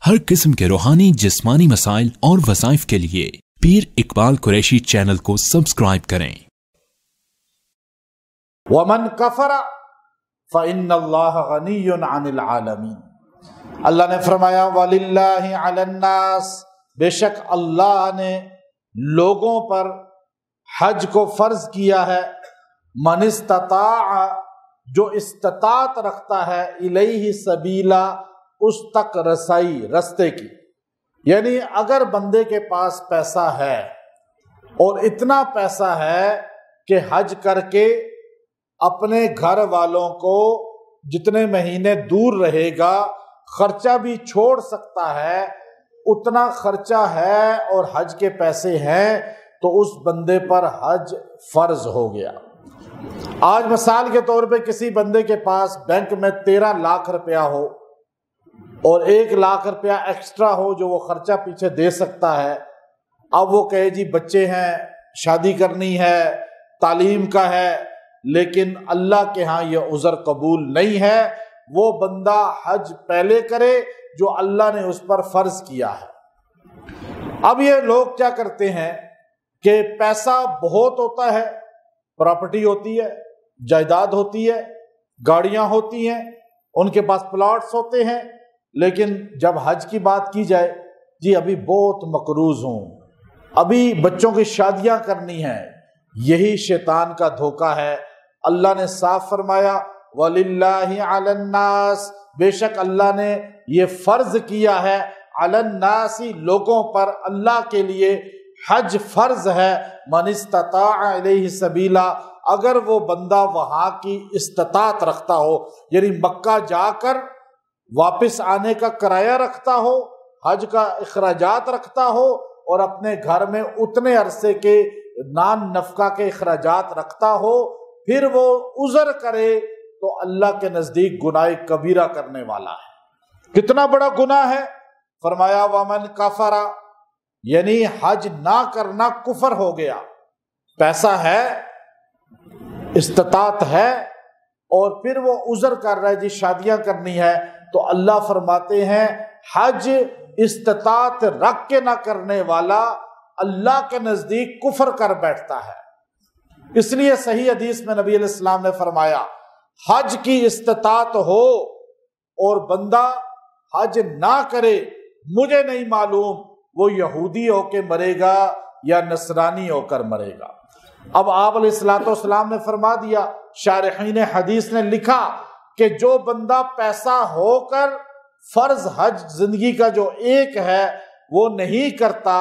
ہر قسم کے روحانی جسمانی مسائل اور وظائف کے لیے پیر اقبال قریشی چینل کو سبسکرائب کریں۔ وَمَنْ كَفَرَ فَإِنَّ اللَّهَ غَنِيٌّ عَنِ الْعَالَمِينَ۔ اللہ نے فرمایا وَلِلَّهِ عَلَى النَّاسِ، بے شک اللہ نے لوگوں پر حج کو فرض کیا ہے، من استطاع، جو استطاعت رکھتا ہے، الیہ سبیلا، اس تک رسائی، رستے کی، یعنی اگر بندے کے پاس پیسہ ہے اور اتنا پیسہ ہے کہ حج کر کے اپنے گھر والوں کو جتنے مہینے دور رہے گا خرچہ بھی چھوڑ سکتا ہے، اتنا خرچہ ہے اور حج کے پیسے ہیں، تو اس بندے پر حج فرض ہو گیا۔ آج مثال کے طور پہ کسی بندے کے پاس بینک میں 13 لاکھ روپیہ ہو اور 1 لاکھ روپیہ ایکسٹرا ہو جو وہ خرچہ پیچھے دے سکتا ہے، اب وہ کہے جی بچے ہیں، شادی کرنی ہے، تعلیم کا ہے، لیکن اللہ کے ہاں یہ عذر قبول نہیں ہے، وہ بندہ حج پہلے کرے جو اللہ نے اس پر فرض کیا ہے۔ اب یہ لوگ کیا کرتے ہیں کہ پیسہ بہت ہوتا ہے، پراپرٹی ہوتی ہے، جائیداد ہوتی ہے، گاڑیاں ہوتی ہیں، ان کے پاس پلاٹس ہوتے ہیں، لیکن جب حج کی بات کی جائے، جی ابھی بہت مقروض ہوں، ابھی بچوں کی شادیاں کرنی ہیں، یہی شیطان کا دھوکہ ہے۔ اللہ نے صاف فرمایا وَلِلَّهِ عَلَى النَّاسِ، بے شک اللہ نے یہ فرض کیا ہے، عَلَى النَّاسِ، لوگوں پر، اللہ کے لیے حج فرض ہے، من استطاع الیہ سبیلا، اگر وہ بندہ وہاں کی استطاعت رکھتا ہو، یعنی مکہ جا کر واپس آنے کا کرایہ رکھتا ہو، حج کا اخراجات رکھتا ہو، اور اپنے گھر میں اتنے عرصے کے نان نفقہ کے اخراجات رکھتا ہو، پھر وہ عذر کرے تو اللہ کے نزدیک گناہ کبیرہ کرنے والا ہے۔ کتنا بڑا گناہ ہے؟ فرمایا وَمَنْ كَفَرَ، یعنی حج نہ کرنا کفر ہو گیا۔ پیسہ ہے، استطاعت ہے، اور پھر وہ عذر کر رہا ہے جی شادیاں کرنی ہے، تو اللہ فرماتے ہیں حج استطاعت رکھ کے نہ کرنے والا اللہ کے نزدیک کفر کر بیٹھتا ہے۔ اس لیے صحیح حدیث میں نبی علیہ السلام نے فرمایا حج کی استطاعت ہو اور بندہ حج نہ کرے، مجھے نہیں معلوم وہ یہودی ہو کے مرے گا یا نصرانی ہو کر مرے گا۔ اب آپ علیہ الصلوۃ والسلام نے فرما دیا، شارحین حدیث نے لکھا کہ جو بندہ پیسہ ہو کر فرض حج زندگی کا جو ایک ہے وہ نہیں کرتا،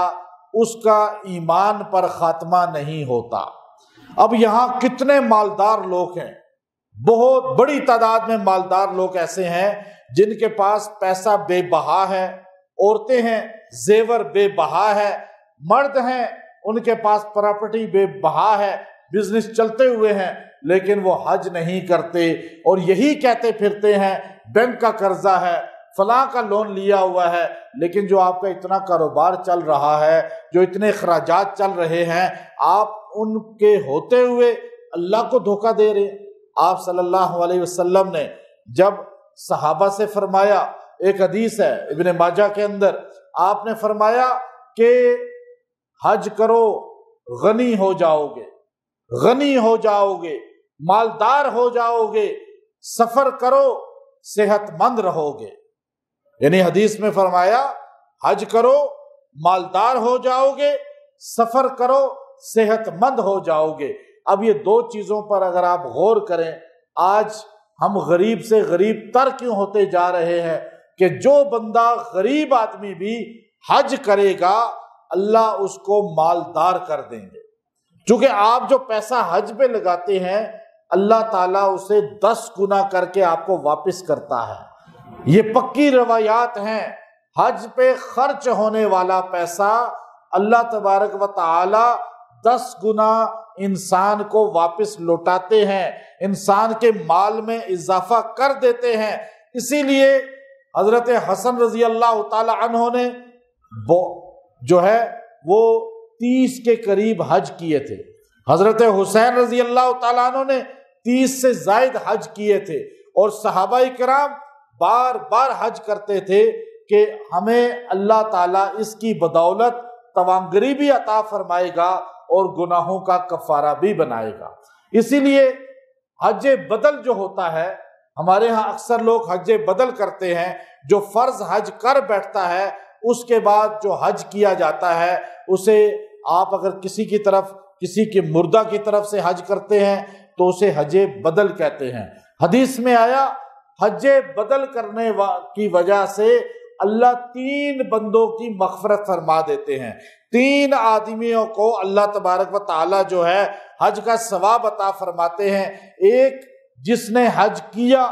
اس کا ایمان پر خاتمہ نہیں ہوتا۔ اب یہاں کتنے مالدار لوگ ہیں، بہت بڑی تعداد میں مالدار لوگ ایسے ہیں جن کے پاس پیسہ بے بہا ہے، عورتیں ہیں زیور بے بہا ہے، مرد ہیں ان کے پاس پراپرٹی بے بہا ہے، بزنس چلتے ہوئے ہیں، لیکن وہ حج نہیں کرتے، اور یہی کہتے پھرتے ہیں بینک کا قرضہ ہے، فلاں کا لون لیا ہوا ہے، لیکن جو آپ کا اتنا کاروبار چل رہا ہے، جو اتنے اخراجات چل رہے ہیں، آپ ان کے ہوتے ہوئے اللہ کو دھوکہ دے رہے ہیں۔ آپ صلی اللہ علیہ وسلم نے جب صحابہ سے فرمایا، ایک حدیث ہے ابن ماجہ کے اندر، آپ نے فرمایا کہ حج کرو غنی ہو جاؤ گے، غنی ہو جاؤ گے، مالدار ہو جاؤ گے، سفر کرو صحت مند رہو گے۔ یعنی حدیث میں فرمایا حج کرو مالدار ہو جاؤ گے، سفر کرو صحت مند ہو جاؤ گے۔ اب یہ دو چیزوں پر اگر آپ غور کریں، آج ہم غریب سے غریب تر کیوں ہوتے جا رہے ہیں کہ جو بندہ غریب آدمی بھی حج کرے گا اللہ اس کو مالدار کر دیں گے، چونکہ آپ جو پیسہ حج پہ لگاتے ہیں اللہ تعالیٰ اسے 10 گنا کر کے آپ کو واپس کرتا ہے۔ یہ پکی روایات ہیں، حج پہ خرچ ہونے والا پیسہ اللہ تبارک و تعالی 10 گنا انسان کو واپس لوٹاتے ہیں، انسان کے مال میں اضافہ کر دیتے ہیں۔ اسی لیے حضرت حسن رضی اللہ تعالی عنہ نے جو ہے وہ 30 کے قریب حج کیے تھے، حضرت حسین رضی اللہ تعالیٰ عنہ نے 30 سے زائد حج کیے تھے، اور صحابہ کرام بار بار حج کرتے تھے، کہ ہمیں اللہ تعالیٰ اس کی بدولت توانگری بھی عطا فرمائے گا اور گناہوں کا کفارہ بھی بنائے گا۔ اسی لیے حج بدل جو ہوتا ہے، ہمارے ہاں اکثر لوگ حج بدل کرتے ہیں، جو فرض حج کر بیٹھتا ہے اس کے بعد جو حج کیا جاتا ہے اسے آپ اگر کسی کی طرف، کسی کے مردہ کی طرف سے حج کرتے ہیں تو اسے حج بدل کہتے ہیں۔ حدیث میں آیا حج بدل کرنے کی وجہ سے اللہ 3 بندوں کی مغفرت فرما دیتے ہیں۔ 3 آدمیوں کو اللہ تبارک و تعالی جو ہے حج کا ثواب عطا فرماتے ہیں۔ ایک جس نے حج کیا،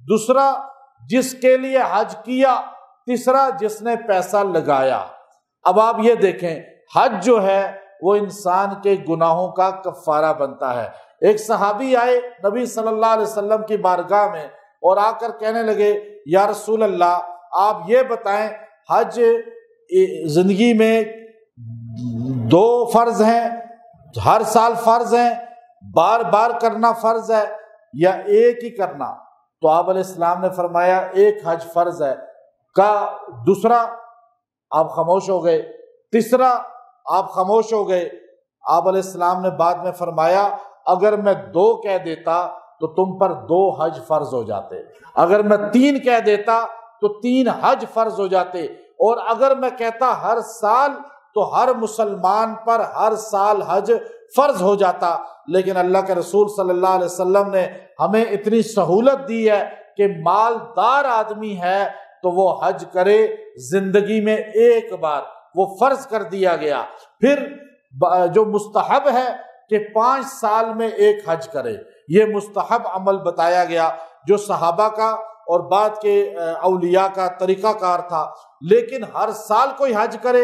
دوسرا جس کے لیے حج کیا، تیسرا جس نے پیسہ لگایا۔ اب آپ یہ دیکھیں، حج جو ہے وہ انسان کے گناہوں کا کفارہ بنتا ہے۔ ایک صحابی آئے نبی صلی اللہ علیہ وسلم کی بارگاہ میں اور آ کر کہنے لگے، یا رسول اللہ آپ یہ بتائیں، حج زندگی میں 2 فرض ہیں، ہر سال فرض ہیں، بار بار کرنا فرض ہے یا ایک ہی کرنا؟ تو آپ علیہ السلام نے فرمایا ایک حج فرض ہے۔ کہا دوسرا؟ آپ خاموش ہو گئے۔ تیسرا؟ آپ خاموش ہو گئے۔ آپ علیہ السلام نے بعد میں فرمایا اگر میں 2 کہہ دیتا تو تم پر 2 حج فرض ہو جاتے، اگر میں 3 کہہ دیتا تو 3 حج فرض ہو جاتے، اور اگر میں کہتا ہر سال تو ہر مسلمان پر ہر سال حج فرض ہو جاتا۔ لیکن اللہ کے رسول صلی اللہ علیہ وسلم نے ہمیں اتنی سہولت دی ہے کہ مالدار آدمی ہے تو وہ حج کرے زندگی میں ایک بار، وہ فرض کر دیا گیا۔ پھر جو مستحب ہے کہ 5 سال میں ایک حج کرے، یہ مستحب عمل بتایا گیا جو صحابہ کا اور بعد کے اولیاء کا طریقہ کار تھا۔ لیکن ہر سال کوئی حج کرے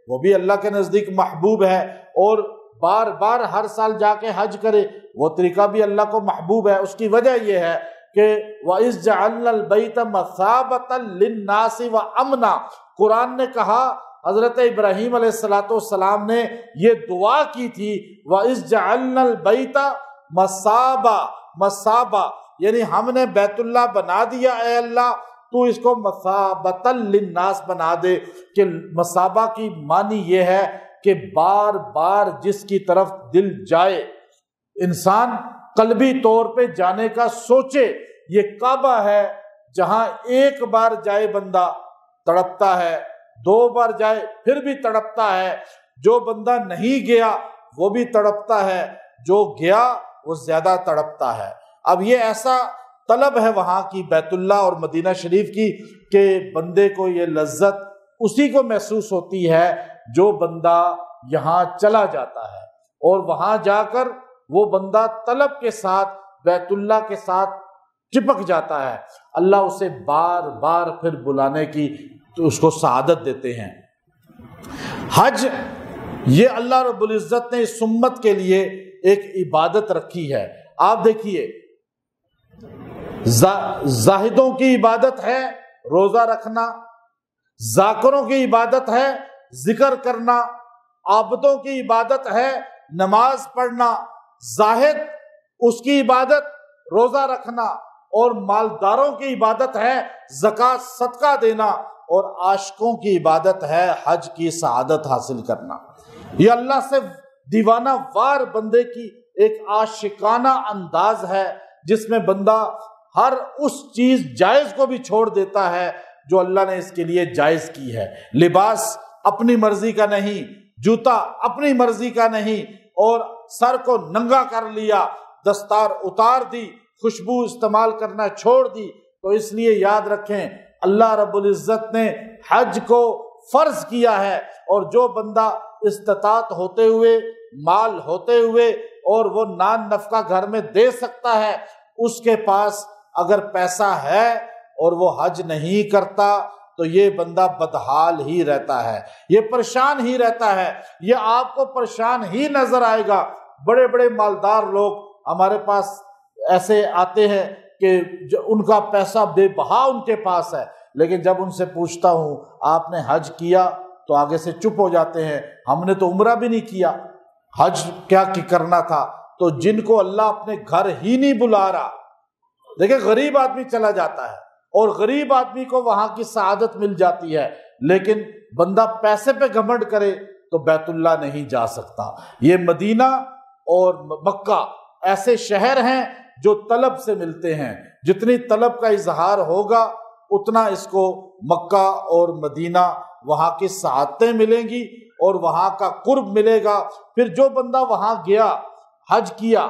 وہ بھی اللہ کے نزدیک محبوب ہے، اور بار بار ہر سال جا کے حج کرے وہ طریقہ بھی اللہ کو محبوب ہے۔ اس کی وجہ یہ ہے کہ وَإِذْ جَعَلْنَا الْبَيْتَ مَثَابَةً لِلنَّاسِ وَأَمْنًا، قرآن نے کہا، حضرت ابراہیم علیہ السلام نے یہ دعا کی تھی، وَإِذْ جَعَلْنَا الْبَيْتَ مَثَابَةً، یعنی ہم نے بیت اللہ بنا دیا، اے اللہ تو اس کو مثابۃ للناس بنا دے۔ کہ مثابہ کی معنی یہ ہے کہ بار بار جس کی طرف دل جائے، انسان قلبی طور پہ جانے کا سوچے۔ یہ کعبہ ہے جہاں ایک بار جائے بندہ تڑپتا ہے، 2 بار جائے پھر بھی تڑپتا ہے، جو بندہ نہیں گیا وہ بھی تڑپتا ہے، جو گیا وہ زیادہ تڑپتا ہے۔ اب یہ ایسا طلب ہے وہاں کی بیت اللہ اور مدینہ شریف کی کہ بندے کو یہ لذت اسی کو محسوس ہوتی ہے جو بندہ یہاں چلا جاتا ہے، اور وہاں جا کر وہ بندہ طلب کے ساتھ بیت اللہ کے ساتھ چپک جاتا ہے، اللہ اسے بار بار پھر بلانے کی تو اس کو سعادت دیتے ہیں۔ حج یہ اللہ رب العزت نے اس امت کے لیے ایک عبادت رکھی ہے۔ آپ دیکھیے، زاہدوں کی عبادت ہے روزہ رکھنا، ذاکروں کی عبادت ہے ذکر کرنا، عابدوں کی عبادت ہے نماز پڑھنا، زاہد اس کی عبادت روزہ رکھنا، اور مالداروں کی عبادت ہے زکوٰۃ صدقہ دینا، اور عاشقوں کی عبادت ہے حج کی سعادت حاصل کرنا۔ یہ اللہ سے دیوانہ وار بندے کی ایک عاشقانہ انداز ہے جس میں بندہ ہر اس چیز جائز کو بھی چھوڑ دیتا ہے جو اللہ نے اس کے لیے جائز کی ہے۔ لباس اپنی مرضی کا نہیں، جوتا اپنی مرضی کا نہیں، اور سر کو ننگا کر لیا، دستار اتار دی، خوشبو استعمال کرنا چھوڑ دی۔ تو اس لیے یاد رکھیں اللہ رب العزت نے حج کو فرض کیا ہے، اور جو بندہ استطاعت ہوتے ہوئے، مال ہوتے ہوئے، اور وہ نان نفقہ گھر میں دے سکتا ہے، اس کے پاس اگر پیسہ ہے اور وہ حج نہیں کرتا تو یہ بندہ بدحال ہی رہتا ہے، یہ پریشان ہی رہتا ہے، یہ آپ کو پریشان ہی نظر آئے گا۔ بڑے بڑے مالدار لوگ ہمارے پاس ایسے آتے ہیں کہ ان کا پیسہ بے بہا ان کے پاس ہے، لیکن جب ان سے پوچھتا ہوں آپ نے حج کیا تو آگے سے چپ ہو جاتے ہیں، ہم نے تو عمرہ بھی نہیں کیا، حج کیا کرنا تھا۔ تو جن کو اللہ اپنے گھر ہی نہیں بلا رہا، دیکھیں غریب آدمی چلا جاتا ہے اور غریب آدمی کو وہاں کی سعادت مل جاتی ہے، لیکن بندہ پیسے پہ گھمنڈ کرے تو بیت اللہ نہیں جا سکتا۔ یہ مدینہ اور مکہ ایسے شہر ہیں جو طلب سے ملتے ہیں، جتنی طلب کا اظہار ہوگا اتنا اس کو مکہ اور مدینہ وہاں کی سعادتیں ملیں گی اور وہاں کا قرب ملے گا۔ پھر جو بندہ وہاں گیا، حج کیا،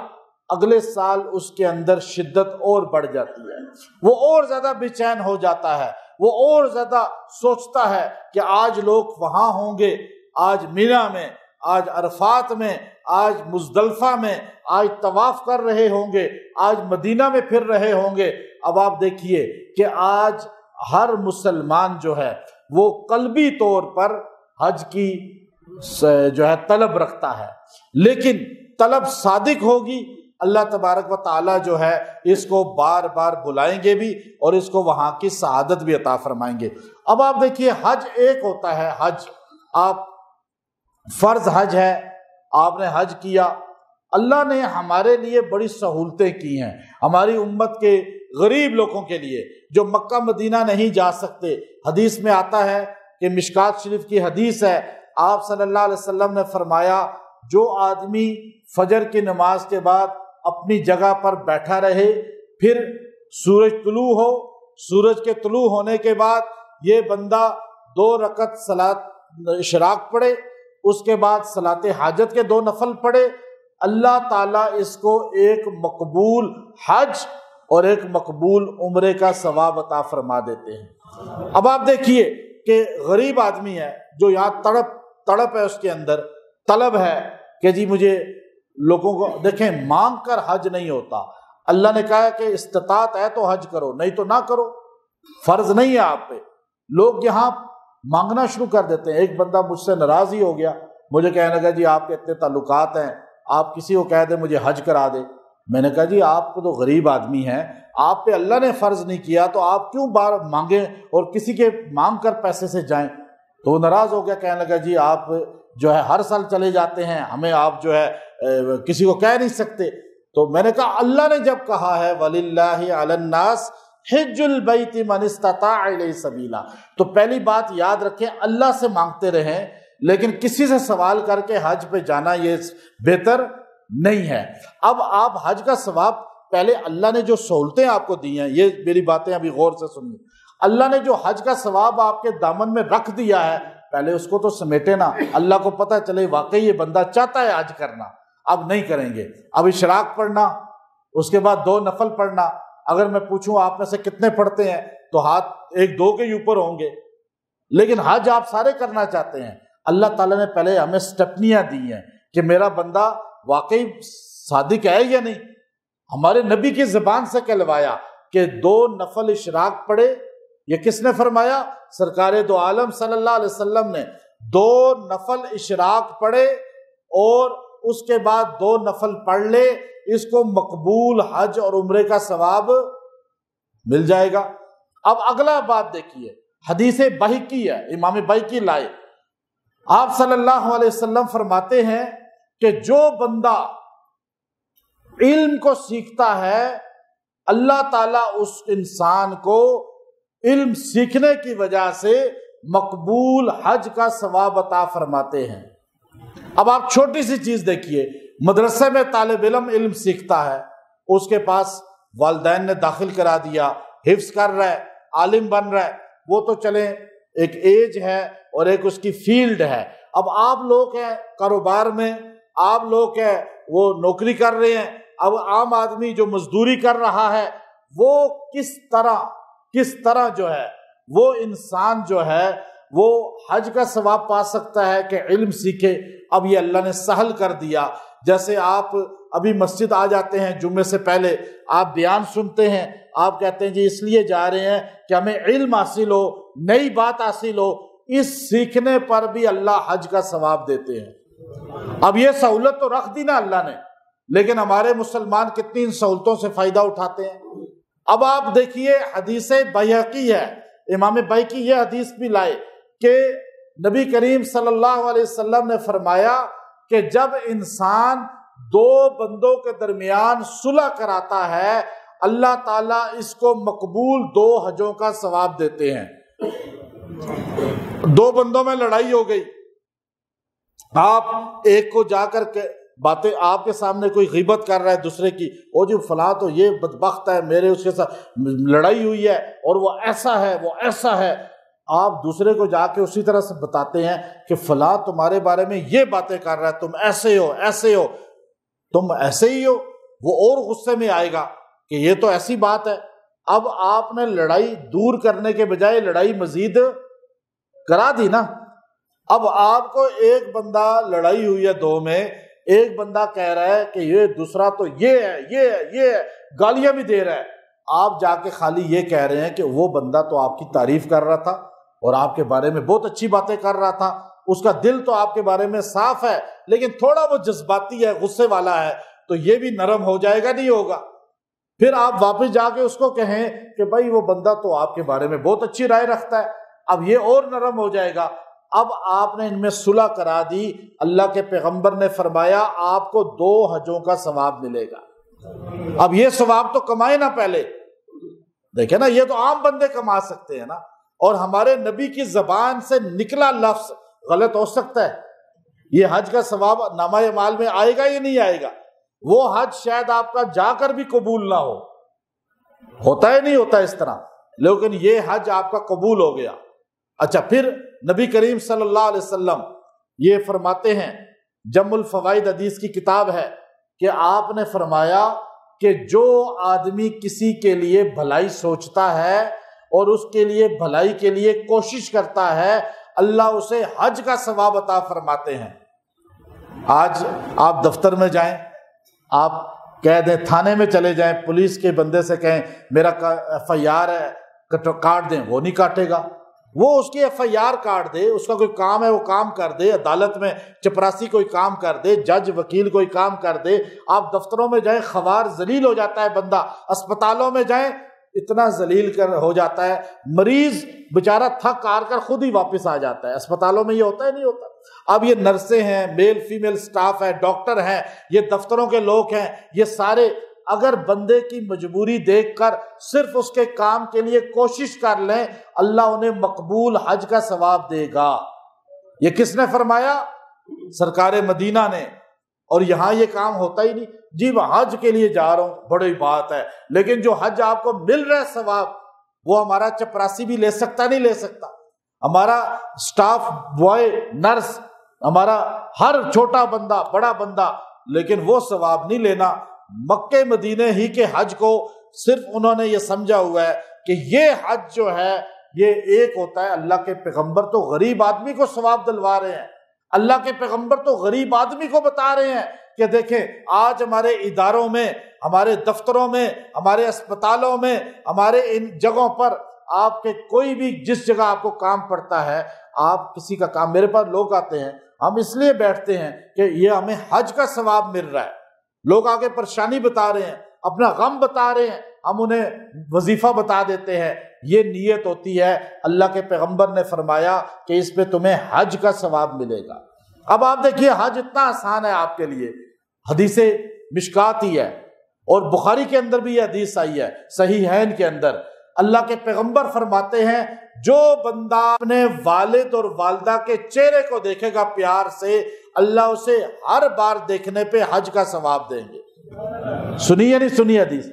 اگلے سال اس کے اندر شدت اور بڑھ جاتی ہے، وہ اور زیادہ بے چین ہو جاتا ہے، وہ اور زیادہ سوچتا ہے کہ آج لوگ وہاں ہوں گے، آج مینا میں، آج عرفات میں، آج مزدلفہ میں، آج طواف کر رہے ہوں گے، آج مدینہ میں پھر رہے ہوں گے۔ اب آپ دیکھیے کہ آج ہر مسلمان جو ہے وہ قلبی طور پر حج کی جو ہے طلب رکھتا ہے، لیکن طلب صادق ہوگی، اللہ تبارک و تعالیٰ جو ہے اس کو بار بار بلائیں گے بھی اور اس کو وہاں کی سعادت بھی عطا فرمائیں گے۔ اب آپ دیکھیے حج ایک ہوتا ہے، حج آپ فرض حج ہے، آپ نے حج کیا، اللہ نے ہمارے لیے بڑی سہولتیں کی ہیں، ہماری امت کے غریب لوگوں کے لیے جو مکہ مدینہ نہیں جا سکتے۔ حدیث میں آتا ہے کہ مشکات شریف کی حدیث ہے، آپ صلی اللہ علیہ وسلم نے فرمایا جو آدمی فجر کی نماز کے بعد اپنی جگہ پر بیٹھا رہے، پھر سورج طلوع ہو، سورج کے طلوع ہونے کے بعد یہ بندہ 2 رکعت صلاۃ اشراق پڑھے، اس کے بعد صلاۃ حاجت کے 2 نفل پڑھے، اللہ تعالیٰ اس کو ایک مقبول حج اور ایک مقبول عمرے کا ثواب عطا فرما دیتے ہیں۔ اب آپ دیکھیے کہ غریب آدمی ہے جو یہاں تڑپ ہے، اس کے اندر طلب ہے کہ جی مجھے لوگوں کو دیکھیں، مانگ کر حج نہیں ہوتا، اللہ نے کہا ہے کہ استطاعت ہے تو حج کرو، نہیں تو نہ کرو، فرض نہیں ہے آپ پہ۔ لوگ یہاں مانگنا شروع کر دیتے ہیں۔ ایک بندہ مجھ سے ناراض ہی ہو گیا، مجھے کہنے لگا جی آپ کے اتنے تعلقات ہیں، آپ کسی کو کہہ دیں مجھے حج کرا دے۔ میں نے کہا جی آپ کو تو غریب آدمی ہیں، آپ پہ اللہ نے فرض نہیں کیا تو آپ کیوں بار مانگیں اور کسی کے مانگ کر پیسے سے جائیں؟ تو وہ ناراض ہو گیا، کہنے لگا جی آپ جو ہے ہر سال چلے جاتے ہیں، ہمیں آپ جو ہے کسی کو کہہ نہیں سکتے۔ تو میں نے کہا اللہ نے جب کہا ہے وَلِلَّهِ عَلَى النَّاسِ حِجُّ الْبَيْتِ مَنِ اسْتَطَاعَ إِلَيْهِ سَبِيلًا، تو پہلی بات یاد رکھیں، اللہ سے مانگتے رہیں، لیکن کسی سے سوال کر کے حج پہ جانا یہ بہتر نہیں ہے۔ اب آپ حج کا ثواب، پہلے اللہ نے جو سہولتیں آپ کو دی ہیں، یہ میری باتیں ابھی غور سے سنیے، اللہ نے جو حج کا ثواب آپ کے دامن میں رکھ دیا ہے، پہلے اس کو تو سمیٹے نا، اللہ کو پتہ چلے واقعی یہ بندہ چاہتا ہے حج کرنا۔ اب نہیں کریں گے، اب اشراق پڑھنا، اس کے بعد 2 نفل پڑھنا، اگر میں پوچھوں آپ میں سے کتنے پڑھتے ہیں تو ہاتھ 1-2 کے اوپر ہوں گے، لیکن حج آپ سارے کرنا چاہتے ہیں۔ اللہ تعالیٰ نے پہلے ہمیں سٹپنیاں دی ہیں کہ میرا بندہ واقعی صادق ہے یا نہیں۔ ہمارے نبی کی زبان سے کہلوایا کہ 2 نفل اشراق پڑھے، یہ کس نے فرمایا؟ سرکار دو عالم صلی اللہ علیہ وسلم نے 2 نفل اشراق پڑھے اور اس کے بعد 2 نفل پڑھ لے، اس کو مقبول حج اور عمرے کا ثواب مل جائے گا۔ اب اگلا بات دیکھیے، حدیث بہقی ہے، امام بہقی لائے، آپ صلی اللہ علیہ وسلم فرماتے ہیں کہ جو بندہ علم کو سیکھتا ہے، اللہ تعالیٰ اس انسان کو علم سیکھنے کی وجہ سے مقبول حج کا ثواب عطا فرماتے ہیں۔ اب آپ چھوٹی سی چیز دیکھیے، مدرسے میں طالب علم علم سیکھتا ہے، اس کے پاس والدین نے داخل کرا دیا، حفظ کر رہا ہے، عالم بن رہا ہے، وہ تو چلیں ایک ایج ہے اور ایک اس کی فیلڈ ہے۔ اب آپ لوگ ہیں کاروبار میں، آپ لوگ ہیں وہ نوکری کر رہے ہیں، اب عام آدمی جو مزدوری کر رہا ہے، وہ کس طرح جو ہے وہ انسان جو ہے وہ حج کا ثواب پا سکتا ہے کہ علم سیکھے۔ اب یہ اللہ نے سہل کر دیا، جیسے آپ ابھی مسجد آ جاتے ہیں جمعے سے پہلے، آپ بیان سنتے ہیں، آپ کہتے ہیں جی اس لیے جا رہے ہیں کہ ہمیں علم حاصل ہو، نئی بات حاصل ہو، اس سیکھنے پر بھی اللہ حج کا ثواب دیتے ہیں۔ اب یہ سہولت تو رکھ دی نا اللہ نے، لیکن ہمارے مسلمان کتنی ان سہولتوں سے فائدہ اٹھاتے ہیں۔ اب آپ دیکھیے حدیث بہقی ہے، امام بہقی یہ حدیث بھی لائے کہ نبی کریم صلی اللہ علیہ وسلم نے فرمایا کہ جب انسان 2 بندوں کے درمیان صلح کراتا ہے، اللہ تعالیٰ اس کو مقبول 2 حجوں کا ثواب دیتے ہیں۔ 2 بندوں میں لڑائی ہو گئی، آپ ایک کو جا کر کے باتیں، آپ کے سامنے کوئی غیبت کر رہا ہے دوسرے کی، او جی فلاں تو یہ بدبخت ہے، میرے اس کے ساتھ لڑائی ہوئی ہے اور وہ ایسا ہے وہ ایسا ہے، آپ دوسرے کو جا کے اسی طرح سے بتاتے ہیں کہ فلاں تمہارے بارے میں یہ باتیں کر رہا ہے، تم ایسے ہو ایسے ہو، تم ایسے ہی ہو، وہ اور غصے میں آئے گا کہ یہ تو ایسی بات ہے۔ اب آپ نے لڑائی دور کرنے کے بجائے لڑائی مزید کرا دی نا۔ اب آپ کو ایک بندہ لڑائی ہوئی ہے 2 میں، ایک بندہ کہہ رہا ہے کہ یہ دوسرا تو یہ ہے یہ ہے یہ ہے، گالیاں بھی دے رہا ہے، آپ جا کے خالی یہ کہہ رہے ہیں کہ وہ بندہ تو آپ کی تعریف کر رہا تھا اور آپ کے بارے میں بہت اچھی باتیں کر رہا تھا، اس کا دل تو آپ کے بارے میں صاف ہے، لیکن تھوڑا وہ جذباتی ہے، غصے والا ہے، تو یہ بھی نرم ہو جائے گا نہیں ہوگا۔ پھر آپ واپس جا کے اس کو کہیں کہ بھائی وہ بندہ تو آپ کے بارے میں بہت اچھی رائے رکھتا ہے، اب یہ اور نرم ہو جائے گا۔ اب آپ نے ان میں صلح کرا دی، اللہ کے پیغمبر نے فرمایا آپ کو 2 حجوں کا ثواب ملے گا۔ اب یہ ثواب تو کمائے نا پہلے، دیکھیں نا، یہ تو عام بندے کما سکتے ہیں نا، اور ہمارے نبی کی زبان سے نکلا لفظ غلط ہو سکتا ہے، یہ حج کا ثواب نامہ اعمال میں آئے گا یا نہیں آئے گا؟ وہ حج شاید آپ کا جا کر بھی قبول نہ ہو، ہوتا ہے نہیں ہوتا اس طرح، لیکن یہ حج آپ کا قبول ہو گیا۔ اچھا، پھر نبی کریم صلی اللہ علیہ وسلم یہ فرماتے ہیں، جم الفوائد حدیث کی کتاب ہے، کہ آپ نے فرمایا کہ جو آدمی کسی کے لیے بھلائی سوچتا ہے اور اس کے لیے بھلائی کے لیے کوشش کرتا ہے، اللہ اسے حج کا ثواب عطا فرماتے ہیں۔ آج آپ دفتر میں جائیں، آپ کہہ دیں، تھانے میں چلے جائیں، پولیس کے بندے سے کہیں میرا FIR ہے کاٹ دیں، وہ نہیں کاٹے گا، وہ اس کی FIR کاٹ دے، اس کا کوئی کام ہے وہ کام کر دے، عدالت میں چپراسی کوئی کام کر دے، جج وکیل کوئی کام کر دے۔ آپ دفتروں میں جائیں، خوار ذلیل ہو جاتا ہے بندہ، اسپتالوں میں جائیں اتنا ذلیل ہو جاتا ہے، مریض بیچارہ تھک ہار کر خود ہی واپس آ جاتا ہے۔ اسپتالوں میں یہ ہوتا ہے نہیں ہوتا؟ اب یہ نرسیں ہیں، میل فیمیل سٹاف ہے، ڈاکٹر ہیں، یہ دفتروں کے لوگ ہیں، یہ سارے اگر بندے کی مجبوری دیکھ کر صرف اس کے کام کے لیے کوشش کر لیں، اللہ انہیں مقبول حج کا ثواب دے گا۔ یہ کس نے فرمایا؟ سرکار مدینہ نے۔ اور یہاں یہ کام ہوتا ہی نہیں، جی میں حج کے لیے جا رہا ہوں، بڑی بات ہے، لیکن جو حج آپ کو مل رہا ہے ثواب، وہ ہمارا چپراسی بھی لے سکتا نہیں لے سکتا، ہمارا سٹاف بوائے، نرس، ہمارا ہر چھوٹا بندہ بڑا بندہ، لیکن وہ ثواب نہیں لینا۔ مکہ مدینے ہی کے حج کو صرف انہوں نے یہ سمجھا ہوا ہے کہ یہ حج جو ہے یہ ایک ہوتا ہے، اللہ کے پیغمبر تو غریب آدمی کو ثواب دلوا رہے ہیں، اللہ کے پیغمبر تو غریب آدمی کو بتا رہے ہیں کہ دیکھیں آج ہمارے اداروں میں، ہمارے دفتروں میں، ہمارے اسپتالوں میں، ہمارے ان جگہوں پر آپ کے کوئی بھی جس جگہ آپ کو کام پڑتا ہے، آپ کسی کا کام، میرے پاس لوگ آتے ہیں، ہم اس لیے بیٹھتے ہیں کہ یہ ہمیں حج کا ثواب مل رہا ہے، لوگ آگے پریشانی بتا رہے ہیں، اپنا غم بتا رہے ہیں، ہم انہیں وظیفہ بتا دیتے ہیں، یہ نیت ہوتی ہے۔ اللہ کے پیغمبر نے فرمایا کہ اس پہ تمہیں حج کا ثواب ملے گا۔ اب آپ دیکھیے حج اتنا آسان ہے آپ کے لیے، حدیث مشکات ہی ہے، اور بخاری کے اندر بھی یہ حدیث آئی ہے، صحیحین کے اندر، اللہ کے پیغمبر فرماتے ہیں جو بندہ اپنے والد اور والدہ کے چہرے کو دیکھے گا پیار سے، اللہ اسے ہر بار دیکھنے پہ حج کا ثواب دیں گے۔ سنی یا نہیں سنی حدیث؟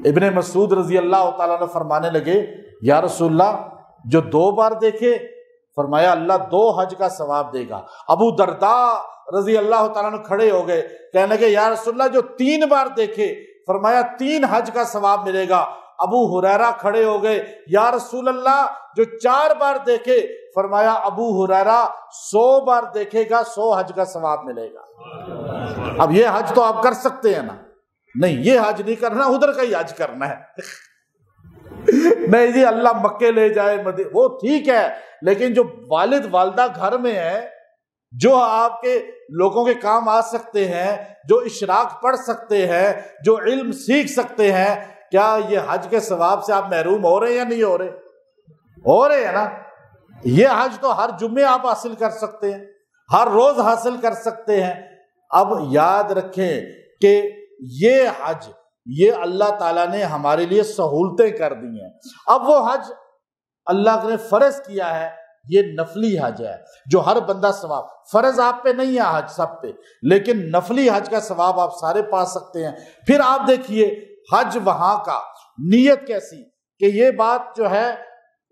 ابن مسعود رضی اللہ تعالیٰ عنہ فرمانے لگے، یا رسول اللہ جو 2 بار دیکھے، فرمایا اللہ 2 حج کا ثواب دے گا۔ ابو درداء رضی اللہ تعالیٰ عنہ کھڑے ہو گئے، کہنے لگے یا رسول اللہ جو 3 بار دیکھے، فرمایا 3 حج کا ثواب ملے گا۔ ابو ہریرہ کھڑے ہو گئے، یا رسول اللہ جو 4 بار دیکھے، فرمایا ابو ہریرہ 100 بار دیکھے گا، 100 حج کا ثواب ملے گا۔ اب یہ حج تو آپ کر سکتے ہیں نا؟ نہیں، یہ حج نہیں کرنا، ادھر کا ہی حج کرنا ہے۔ نہیں جی اللہ مکے لے جائے، وہ ٹھیک ہے، لیکن جو والد والدہ گھر میں ہے، جو آپ کے لوگوں کے کام آ سکتے ہیں، جو اشراق پڑھ سکتے ہیں، جو علم سیکھ سکتے ہیں، کیا یہ حج کے ثواب سے آپ محروم ہو رہے ہیں یا نہیں ہو رہے؟ ہو رہے ہیں نا۔ یہ حج تو ہر جمعے آپ حاصل کر سکتے ہیں، ہر روز حاصل کر سکتے ہیں۔ اب یاد رکھیں کہ یہ حج یہ اللہ تعالیٰ نے ہمارے لیے سہولتیں کر دی ہیں۔ اب وہ حج اللہ نے فرض کیا ہے، یہ نفلی حج ہے جو ہر بندہ ثواب، فرض آپ پہ نہیں ہے حج سب پہ، لیکن نفلی حج کا ثواب آپ سارے پا سکتے ہیں۔ پھر آپ دیکھیے حج وہاں کا نیت کیسی، کہ یہ بات جو ہے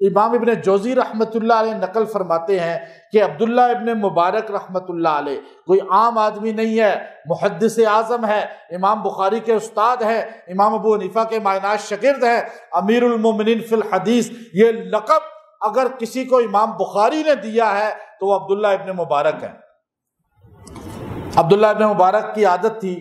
امام ابن جوزی رحمۃ اللہ علیہ نقل فرماتے ہیں کہ عبداللہ ابن مبارک رحمۃ اللہ علیہ کوئی عام آدمی نہیں ہے، محدث اعظم ہے، امام بخاری کے استاد ہیں، امام ابو حنیفہ کے معناش شاگرد ہیں، امیر المومنین فی الحدیث، یہ لقب اگر کسی کو امام بخاری نے دیا ہے تو وہ عبداللہ ابن مبارک ہیں۔ عبداللہ ابن مبارک کی عادت تھی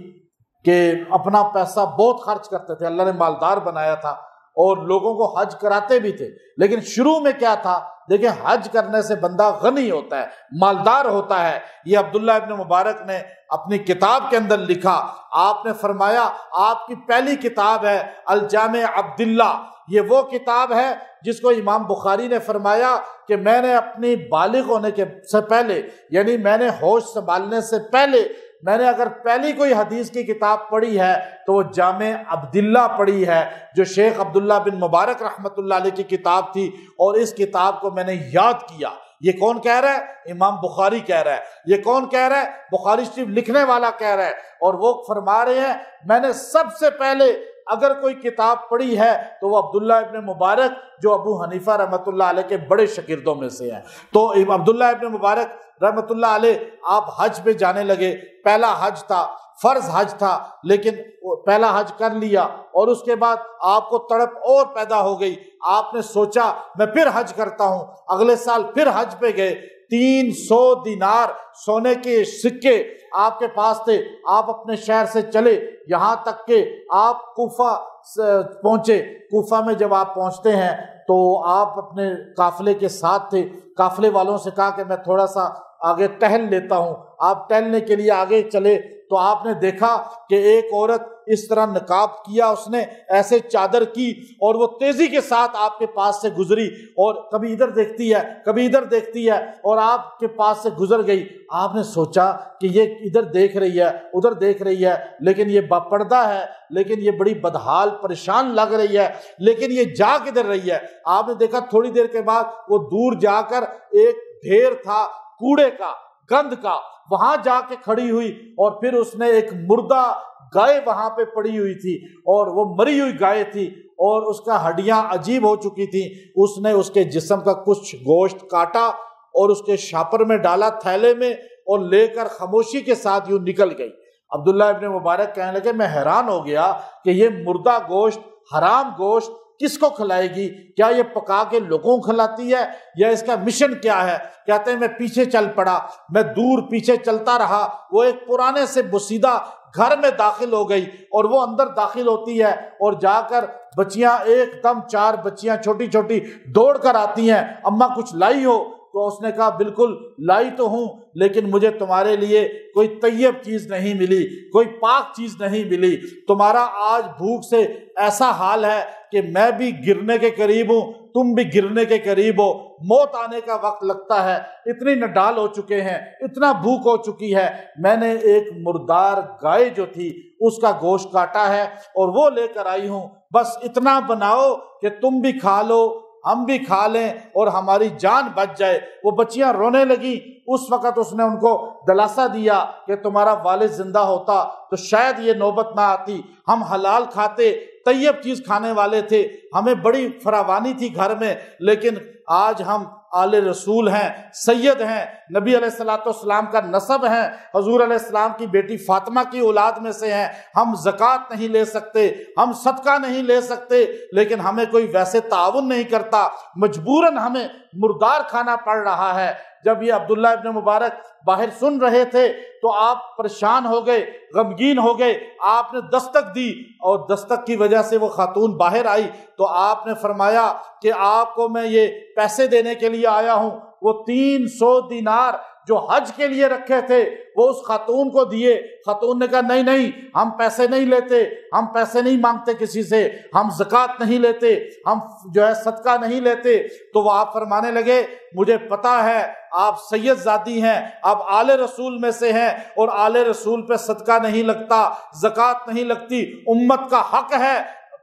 کہ اپنا پیسہ بہت خرچ کرتے تھے، اللہ نے مالدار بنایا تھا اور لوگوں کو حج کراتے بھی تھے، لیکن شروع میں کیا تھا، دیکھیں حج کرنے سے بندہ غنی ہوتا ہے، مالدار ہوتا ہے۔ یہ عبداللہ ابن مبارک نے اپنی کتاب کے اندر لکھا، آپ نے فرمایا آپ کی پہلی کتاب ہے الجامع عبداللہ، یہ وہ کتاب ہے جس کو امام بخاری نے فرمایا کہ میں نے اپنی بالغ ہونے کے سے پہلے، یعنی میں نے ہوش سنبھالنے سے پہلے، میں نے اگر پہلی کوئی حدیث کی کتاب پڑھی ہے تو وہ جامع عبداللہ پڑھی ہے، جو شیخ عبداللہ بن مبارک رحمۃ اللہ علیہ کی کتاب تھی، اور اس کتاب کو میں نے یاد کیا۔ یہ کون کہہ رہا ہے؟ امام بخاری کہہ رہا ہے۔ یہ کون کہہ رہا ہے؟ بخاری شریف لکھنے والا کہہ رہا ہے، اور وہ فرما رہے ہیں میں نے سب سے پہلے اگر کوئی کتاب پڑھی ہے تو وہ عبداللہ ابن مبارک جو ابو حنیفہ رحمۃ اللہ علیہ کے بڑے شاگردوں میں سے ہیں۔ تو عبداللہ ابن مبارک رحمۃ اللہ علیہ آپ حج پہ جانے لگے، پہلا حج تھا، فرض حج تھا، لیکن پہلا حج کر لیا، اور اس کے بعد آپ کو تڑپ اور پیدا ہو گئی، آپ نے سوچا میں پھر حج کرتا ہوں، اگلے سال پھر حج پہ گئے، 300 دینار سونے کے سکے آپ کے پاس تھے، آپ اپنے شہر سے چلے یہاں تک کہ آپ کوفہ پہنچے۔ کوفہ میں جب آپ پہنچتے ہیں تو آپ اپنے قافلے کے ساتھ تھے، قافلے والوں سے کہا کہ میں تھوڑا سا آگے ٹہل لیتا ہوں، آپ ٹہلنے کے لیے آگے چلے تو آپ نے دیکھا کہ ایک عورت اس طرح نقاب کیا، اس نے ایسے چادر کی، اور وہ تیزی کے ساتھ آپ کے پاس سے گزری، اور کبھی ادھر دیکھتی ہے کبھی ادھر دیکھتی ہے، اور آپ کے پاس سے گزر گئی۔ آپ نے سوچا کہ یہ ادھر دیکھ رہی ہے ادھر دیکھ رہی ہے، لیکن یہ باپردہ ہے، لیکن یہ بڑی بدحال پریشان لگ رہی ہے، لیکن یہ جا کدھر رہی ہے؟ آپ نے دیکھا تھوڑی دیر کے بعد وہ دور جا کر ایک ڈھیر تھا کوڑے کا، گند کا، وہاں جا کے کھڑی ہوئی، اور پھر اس نے ایک مردہ گائے وہاں پہ پڑی ہوئی تھی، اور وہ مری ہوئی گائے تھی، اور اس کا ہڈیاں عجیب ہو چکی تھیں۔ اس نے اس کے جسم کا کچھ گوشت کاٹا اور اس کے شاپر میں ڈالا تھیلے میں، اور لے کر خاموشی کے ساتھ یوں نکل گئی۔ عبداللہ ابن مبارک کہنے لگے میں حیران ہو گیا کہ یہ مردہ گوشت، حرام گوشت کس کو کھلائے گی؟ کیا یہ پکا کے لوگوں کو کھلاتی ہے، یا اس کا مشن کیا ہے؟ کہتے ہیں میں پیچھے چل پڑا، میں دور پیچھے چلتا رہا، وہ ایک پرانے سے بسیدہ گھر میں داخل ہو گئی، اور وہ اندر داخل ہوتی ہے، اور جا کر بچیاں ایک دم 4 بچیاں چھوٹی چھوٹی دوڑ کر آتی ہیں، اماں کچھ لائی ہو؟ تو اس نے کہا بالکل لائی تو ہوں، لیکن مجھے تمہارے لیے کوئی طیب چیز نہیں ملی، کوئی پاک چیز نہیں ملی، تمہارا آج بھوک سے ایسا حال ہے کہ میں بھی گرنے کے قریب ہوں، تم بھی گرنے کے قریب ہو، موت آنے کا وقت لگتا ہے، اتنی نڈال ہو چکے ہیں، اتنا بھوک ہو چکی ہے، میں نے ایک مردار گائے جو تھی اس کا گوشت کاٹا ہے اور وہ لے کر آئی ہوں، بس اتنا بناؤ کہ تم بھی کھا لو، ہم بھی کھا لیں، اور ہماری جان بچ جائے۔ وہ بچیاں رونے لگیں، اس وقت اس نے ان کو دلاسا دیا کہ تمہارا والد زندہ ہوتا تو شاید یہ نوبت نہ آتی، ہم حلال کھاتے، طیب چیز کھانے والے تھے، ہمیں بڑی فراوانی تھی گھر میں، لیکن آج ہم آل رسول ہیں، سید ہیں، نبی علیہ السلام کا نسب ہیں، حضور علیہ السلام کی بیٹی فاطمہ کی اولاد میں سے ہیں، ہم زکوٰۃ نہیں لے سکتے، ہم صدقہ نہیں لے سکتے، لیکن ہمیں کوئی ویسے تعاون نہیں کرتا، مجبوراً ہمیں مردار کھانا پڑ رہا ہے۔ جب یہ عبداللہ ابن مبارک باہر سن رہے تھے تو آپ پریشان ہو گئے، غمگین ہو گئے، آپ نے دستک دی، اور دستک کی وجہ سے وہ خاتون باہر آئی، تو آپ نے فرمایا کہ آپ کو میں یہ پیسے دینے کے لیے آیا ہوں۔ وہ 300 دینار جو حج کے لیے رکھے تھے وہ اس خاتون کو دیے. خاتون نے کہا نہیں نہیں، ہم پیسے نہیں لیتے، ہم پیسے نہیں مانگتے کسی سے، ہم زکوٰۃ نہیں لیتے، ہم جو ہے صدقہ نہیں لیتے. تو وہ آپ فرمانے لگے مجھے پتا ہے آپ سید زادی ہیں، آپ آل رسول میں سے ہیں، اور آل رسول پہ صدقہ نہیں لگتا، زکوٰۃ نہیں لگتی. امت کا حق ہے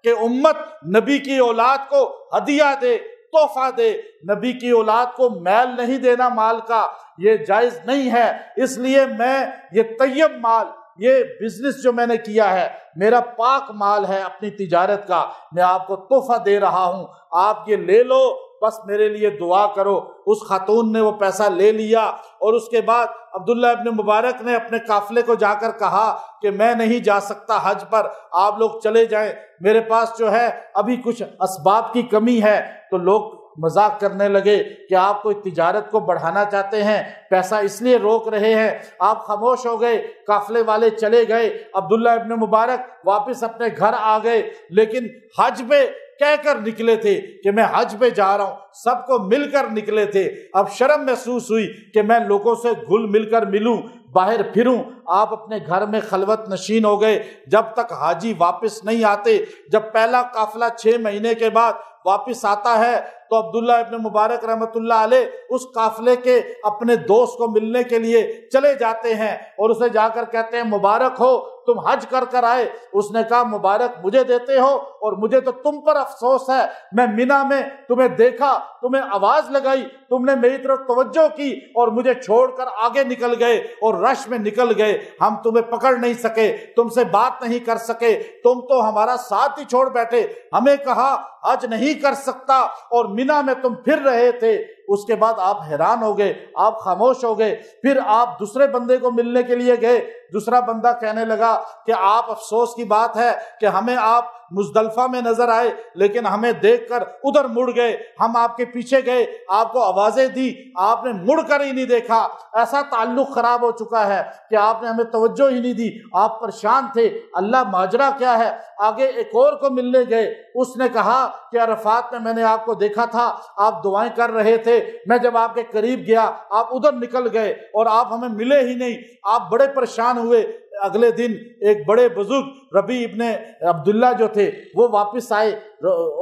کہ امت نبی کی اولاد کو ہدیہ دے، تحفہ دے. نبی کی اولاد کو میل نہیں دینا مال کا، یہ جائز نہیں ہے. اس لیے میں یہ طیب مال، یہ بزنس جو میں نے کیا ہے، میرا پاک مال ہے اپنی تجارت کا، میں آپ کو تحفہ دے رہا ہوں، آپ یہ لے لو، بس میرے لیے دعا کرو. اس خاتون نے وہ پیسہ لے لیا، اور اس کے بعد عبداللہ ابن مبارک نے اپنے قافلے کو جا کر کہا کہ میں نہیں جا سکتا حج پر، آپ لوگ چلے جائیں، میرے پاس جو ہے ابھی کچھ اسباب کی کمی ہے. تو لوگ مذاق کرنے لگے کہ آپ کوئی تجارت کو بڑھانا چاہتے ہیں، پیسہ اس لیے روک رہے ہیں. آپ خاموش ہو گئے، قافلے والے چلے گئے. عبداللہ ابن مبارک واپس اپنے گھر آ گئے، لیکن حج پہ کہہ کر نکلے تھے کہ میں حج پہ جا رہا ہوں، سب کو مل کر نکلے تھے. اب شرم محسوس ہوئی کہ میں لوگوں سے گھل مل کر ملوں، باہر پھروں. آپ اپنے گھر میں خلوت نشین ہو گئے جب تک حاجی واپس نہیں آتے. جب پہلا قافلہ 6 مہینے کے بعد واپس آتا ہے تو عبداللہ ابن مبارک رحمۃ اللہ علیہ اس قافلے کے اپنے دوست کو ملنے کے لیے چلے جاتے ہیں، اور اسے جا کر کہتے ہیں مبارک ہو تم حج کر آئے. اس نے کہا مبارک مجھے دیتے ہو، اور مجھے تو تم پر افسوس ہے، میں مینا میں تمہیں دیکھا، تمہیں آواز لگائی، تم نے میری طرف توجہ کی اور مجھے چھوڑ کر آگے نکل گئے اور رش میں نکل گئے. ہم تمہیں پکڑ نہیں سکے، تم سے بات نہیں کر سکے، تم تو ہمارا ساتھ ہی چھوڑ بیٹھے، ہمیں کہا حج نہیں کر سکتا اور مینا میں تم پھر رہے تھے. اس کے بعد آپ حیران ہو گئے، آپ خاموش ہو گئے. پھر آپ دوسرے بندے کو ملنے کے لیے گئے. دوسرا بندہ کہنے لگا کہ آپ افسوس کی بات ہے کہ ہمیں آپ مزدلفہ میں نظر آئے لیکن ہمیں دیکھ کر ادھر مڑ گئے، ہم آپ کے پیچھے گئے، آپ کو آوازیں دی، آپ نے مڑ کر ہی نہیں دیکھا. ایسا تعلق خراب ہو چکا ہے کہ آپ نے ہمیں توجہ ہی نہیں دی، آپ پریشان تھے. اللہ ماجرا کیا ہے؟ آگے ایک اور کو ملنے گئے. اس نے کہا کہ عرفات میں نے آپ کو دیکھا تھا، آپ دعائیں کر رہے تھے، میں جب آپ کے قریب گیا آپ ادھر نکل گئے اور آپ ہمیں ملے ہی نہیں. آپ بڑے پریشان ہوئے. اگلے دن ایک بڑے بزرگ ربیع ابن عبداللہ جو تھے وہ واپس آئے،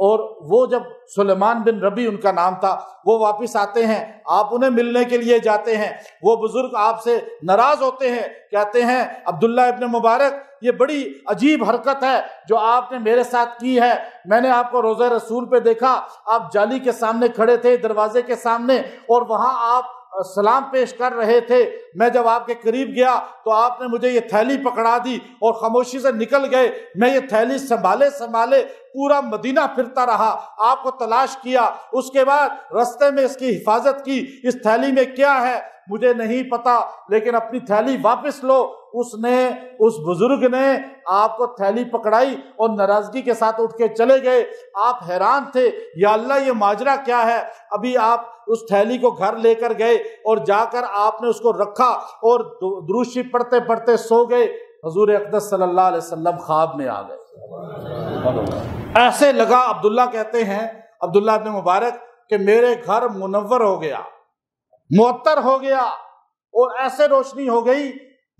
اور وہ جب سلیمان بن ربیع ان کا نام تھا، وہ واپس آتے ہیں، آپ انہیں ملنے کے لیے جاتے ہیں. وہ بزرگ آپ سے ناراض ہوتے ہیں، کہتے ہیں عبداللہ ابن مبارک یہ بڑی عجیب حرکت ہے جو آپ نے میرے ساتھ کی ہے. میں نے آپ کو روضہ رسول پہ دیکھا، آپ جالی کے سامنے کھڑے تھے، دروازے کے سامنے، اور وہاں آپ سلام پیش کر رہے تھے. میں جب آپ کے قریب گیا تو آپ نے مجھے یہ تھیلی پکڑا دی اور خاموشی سے نکل گئے. میں یہ تھیلی سنبھالے پورا مدینہ پھرتا رہا، آپ کو تلاش کیا. اس کے بعد رستے میں اس کی حفاظت کی. اس تھیلی میں کیا ہے مجھے نہیں پتا، لیکن اپنی تھیلی واپس لو. اس بزرگ نے آپ کو تھیلی پکڑائی اور ناراضگی کے ساتھ اٹھ کے چلے گئے. آپ حیران تھے، یا اللہ یہ ماجرا کیا ہے؟ ابھی آپ اس تھیلی کو گھر لے کر گئے اور جا کر آپ نے اس کو رکھا اور درود شریف پڑھتے پڑھتے سو گئے. حضور اقدس صلی اللہ علیہ وسلم خواب میں آ گئے. ایسے لگا، عبداللہ کہتے ہیں، عبداللہ ابن مبارک، کہ میرے گھر منور ہو گیا، معطر ہو گیا، اور ایسے روشنی ہو گئی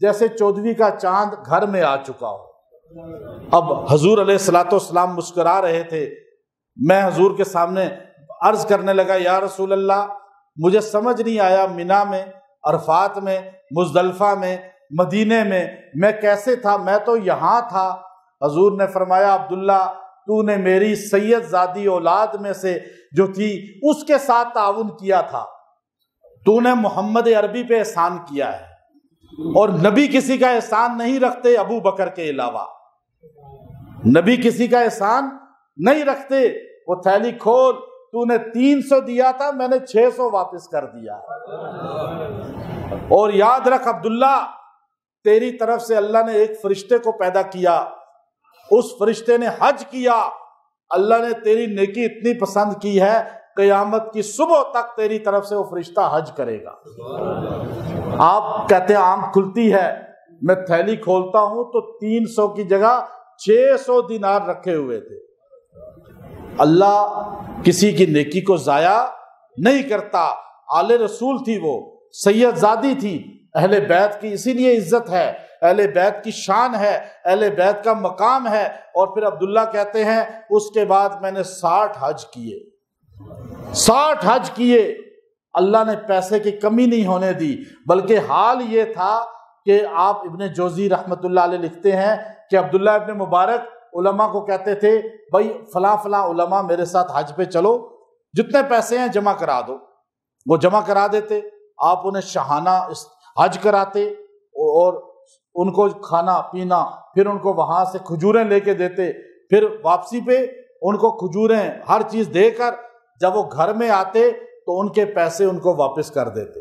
جیسے 14ویں کا چاند گھر میں آ چکا ہو. اب حضور علیہ الصلوۃ والسلام مسکرا رہے تھے. میں حضور کے سامنے عرض کرنے لگا، یا رسول اللہ مجھے سمجھ نہیں آیا مینا میں، عرفات میں، مزدلفہ میں، مدینے میں کیسے تھا؟ میں تو یہاں تھا. حضور نے فرمایا عبداللہ تو نے میری سید زادی اولاد میں سے جو تھی اس کے ساتھ تعاون کیا تھا، تو نے محمد عربی پہ احسان کیا ہے، اور نبی کسی کا احسان نہیں رکھتے ابو بکر کے علاوہ. نبی کسی کا احسان نہیں رکھتے. وہ تھیلی کھول، تو نے 300 دیا تھا، میں نے 600 واپس کر دیا. اور یاد رکھ عبداللہ، تیری طرف سے اللہ نے ایک فرشتے کو پیدا کیا، اس فرشتے نے حج کیا. اللہ نے تیری نیکی اتنی پسند کی ہے، قیامت کی صبح تک تیری طرف سے وہ فرشتہ حج کرے گا. آپ کہتے ہیں آنکھ کھلتی ہے، میں تھیلی کھولتا ہوں تو 300 کی جگہ 600 دینار رکھے ہوئے تھے. اللہ کسی کی نیکی کو ضائع نہیں کرتا. آل رسول تھی وہ، سید زادی تھی، اہل بیت کی اسی لیے عزت ہے، اہل بیت کی شان ہے، اہل بیت کا مقام ہے۔ اور پھر عبداللہ کہتے ہیں اس کے بعد میں نے 60 حج کیے، 60 حج کیے، اللہ نے پیسے کی کمی نہیں ہونے دی، بلکہ حال یہ تھا کہ آپ ابن جوزی رحمۃ اللہ علیہ لکھتے ہیں کہ عبداللہ ابن مبارک علماء کو کہتے تھے بھائی فلاں فلاں علماء میرے ساتھ حج پہ چلو، جتنے پیسے ہیں جمع کرا دو، وہ جمع کرا دیتے، آپ انہیں شاہانہ حج کراتے اور ان کو کھانا پینا، پھر ان کو وہاں سے کھجوریں لے کے دیتے، پھر واپسی پہ ان کو کھجوریں ہر چیز دے کر جب وہ گھر میں آتے تو ان کے پیسے ان کو واپس کر دیتے،